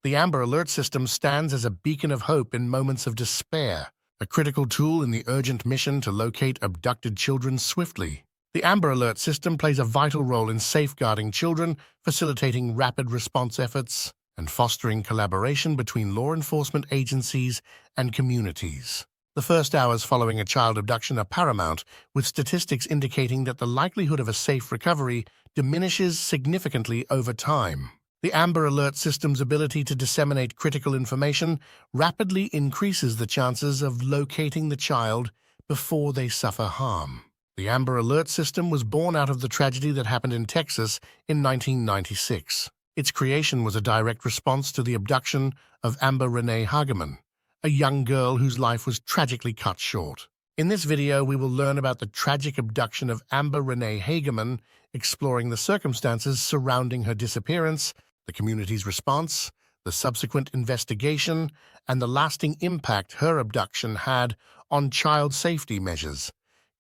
The Amber Alert system stands as a beacon of hope in moments of despair, a critical tool in the urgent mission to locate abducted children swiftly. The Amber Alert system plays a vital role in safeguarding children, facilitating rapid response efforts, and fostering collaboration between law enforcement agencies and communities. The first hours following a child abduction are paramount, with statistics indicating that the likelihood of a safe recovery diminishes significantly over time. The Amber Alert system's ability to disseminate critical information rapidly increases the chances of locating the child before they suffer harm. The Amber Alert system was born out of the tragedy that happened in Texas in 1996. Its creation was a direct response to the abduction of Amber Hagerman, a young girl whose life was tragically cut short. In this video, we will learn about the tragic abduction of Amber Hagerman, exploring the circumstances surrounding her disappearance, the community's response, the subsequent investigation, and the lasting impact her abduction had on child safety measures,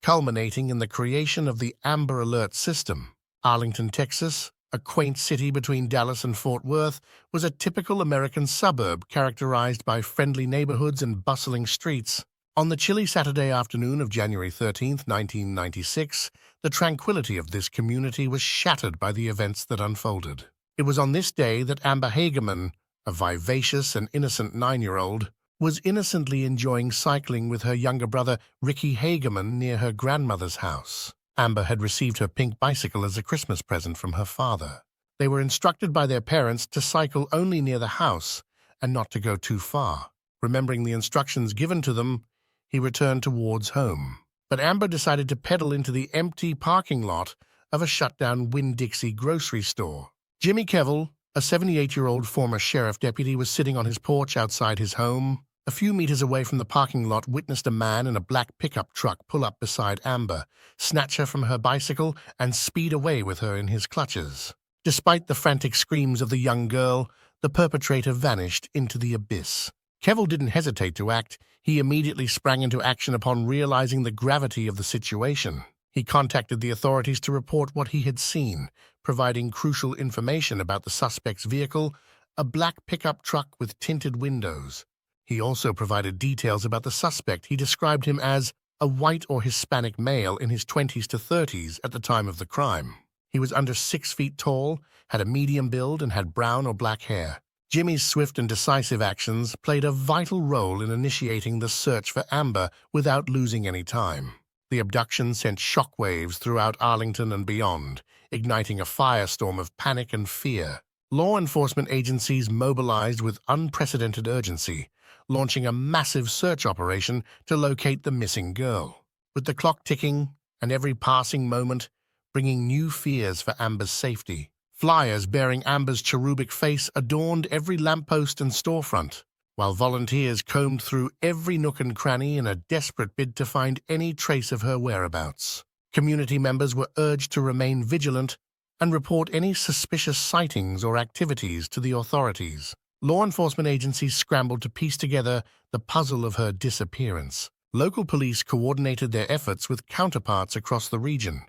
culminating in the creation of the Amber Alert system. Arlington, Texas, a quaint city between Dallas and Fort Worth, was a typical American suburb characterized by friendly neighborhoods and bustling streets. On the chilly Saturday afternoon of January 13, 1996, the tranquility of this community was shattered by the events that unfolded. It was on this day that Amber Hagerman, a vivacious and innocent 9-year-old, was innocently enjoying cycling with her younger brother Ricky Hagerman near her grandmother's house. Amber had received her pink bicycle as a Christmas present from her father. They were instructed by their parents to cycle only near the house and not to go too far. Remembering the instructions given to them, he returned towards home. But Amber decided to pedal into the empty parking lot of a shut-down Winn-Dixie grocery store. Jimmy Kevill, a 78-year-old former sheriff deputy, was sitting on his porch outside his home. A few meters away from the parking lot, witnessed a man in a black pickup truck pull up beside Amber, snatch her from her bicycle, and speed away with her in his clutches. Despite the frantic screams of the young girl, the perpetrator vanished into the abyss. Kevill didn't hesitate to act. He immediately sprang into action upon realizing the gravity of the situation. He contacted the authorities to report what he had seen, providing crucial information about the suspect's vehicle, a black pickup truck with tinted windows. He also provided details about the suspect. He described him as a white or Hispanic male in his 20s to 30s at the time of the crime. He was under 6 feet tall, had a medium build, and had brown or black hair. Jimmy's swift and decisive actions played a vital role in initiating the search for Amber without losing any time. The abduction sent shockwaves throughout Arlington and beyond, igniting a firestorm of panic and fear. Law enforcement agencies mobilized with unprecedented urgency, launching a massive search operation to locate the missing girl. With the clock ticking and every passing moment bringing new fears for Amber's safety, flyers bearing Amber's cherubic face adorned every lamppost and storefront, while volunteers combed through every nook and cranny in a desperate bid to find any trace of her whereabouts. Community members were urged to remain vigilant and report any suspicious sightings or activities to the authorities. Law enforcement agencies scrambled to piece together the puzzle of her disappearance. Local police coordinated their efforts with counterparts across the region,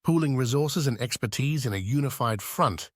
pooling resources and expertise in a unified front.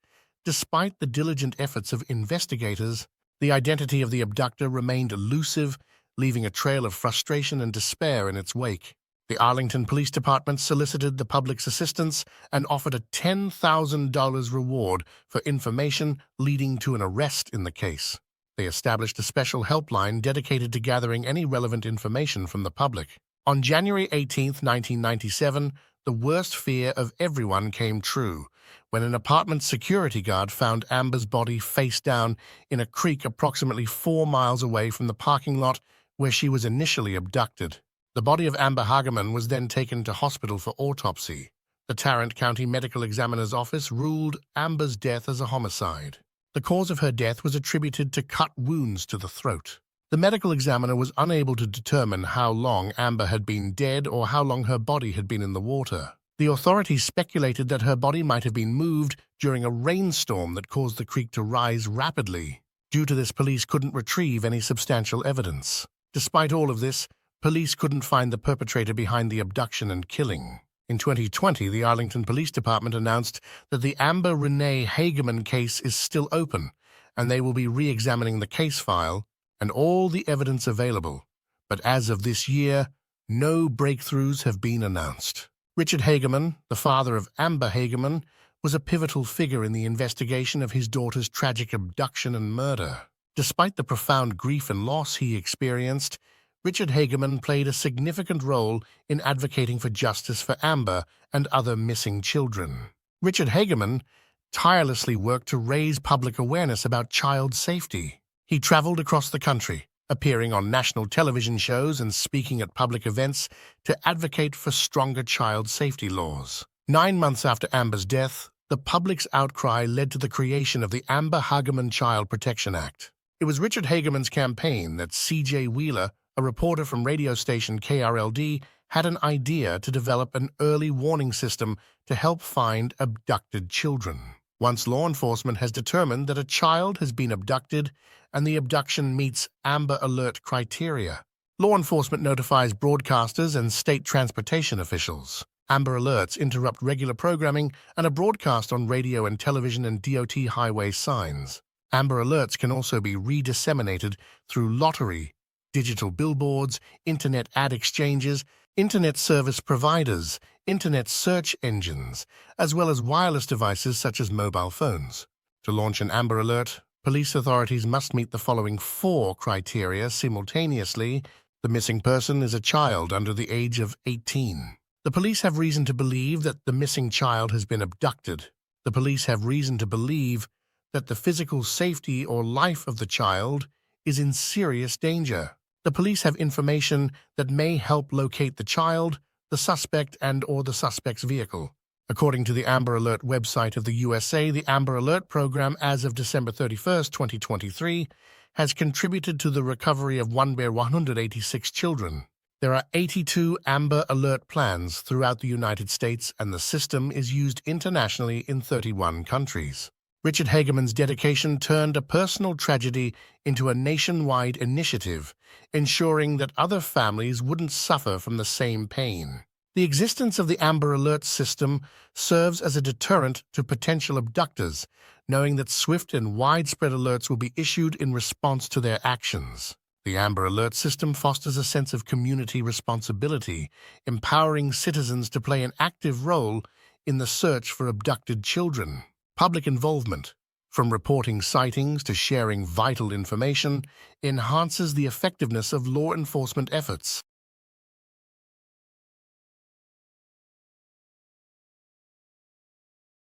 Despite the diligent efforts of investigators, the identity of the abductor remained elusive, leaving a trail of frustration and despair in its wake. The Arlington Police Department solicited the public's assistance and offered a $10,000 reward for information leading to an arrest in the case. They established a special helpline dedicated to gathering any relevant information from the public. On January 18, 1997, the worst fear of everyone came true when an apartment security guard found Amber's body face down in a creek approximately 4 miles away from the parking lot where she was initially abducted. The body of Amber Hagerman was then taken to hospital for autopsy. The Tarrant County Medical Examiner's Office ruled Amber's death as a homicide. The cause of her death was attributed to cut wounds to the throat. The medical examiner was unable to determine how long Amber had been dead or how long her body had been in the water. The authorities speculated that her body might have been moved during a rainstorm that caused the creek to rise rapidly. Due to this, police couldn't retrieve any substantial evidence. Despite all of this, police couldn't find the perpetrator behind the abduction and killing. In 2020, the Arlington Police Department announced that the Amber Hagerman case is still open, and they will be re-examining the case file and all the evidence available. But as of this year, no breakthroughs have been announced. Richard Hagerman, the father of Amber Hagerman, was a pivotal figure in the investigation of his daughter's tragic abduction and murder. Despite the profound grief and loss he experienced, Richard Hagerman played a significant role in advocating for justice for Amber and other missing children. Richard Hagerman tirelessly worked to raise public awareness about child safety. He traveled across the country, appearing on national television shows and speaking at public events to advocate for stronger child safety laws. 9 months after Amber's death, the public's outcry led to the creation of the Amber Hagerman Child Protection Act. It was Richard Hagerman's campaign that C.J. Wheeler, a reporter from radio station KRLD, had an idea to develop an early warning system to help find abducted children. Once law enforcement has determined that a child has been abducted and the abduction meets Amber Alert criteria, law enforcement notifies broadcasters and state transportation officials. Amber Alerts interrupt regular programming and are broadcast on radio and television and DOT highway signs. Amber Alerts can also be redisseminated through lottery, digital billboards, internet ad exchanges, internet service providers, internet search engines, as well as wireless devices such as mobile phones. To launch an Amber Alert, police authorities must meet the following 4 criteria simultaneously. The missing person is a child under the age of 18. The police have reason to believe that the missing child has been abducted. The police have reason to believe that the physical safety or life of the child is in serious danger. The police have information that may help locate the child, the suspect, and/or the suspect's vehicle. According to the Amber Alert website of the USA, the Amber Alert program as of December 31, 2023, has contributed to the recovery of 186 children. There are 82 Amber Alert plans throughout the United States, and the system is used internationally in 31 countries. Richard Hagerman's dedication turned a personal tragedy into a nationwide initiative, ensuring that other families wouldn't suffer from the same pain. The existence of the Amber Alert system serves as a deterrent to potential abductors, knowing that swift and widespread alerts will be issued in response to their actions. The Amber Alert system fosters a sense of community responsibility, empowering citizens to play an active role in the search for abducted children. Public involvement, from reporting sightings to sharing vital information, enhances the effectiveness of law enforcement efforts.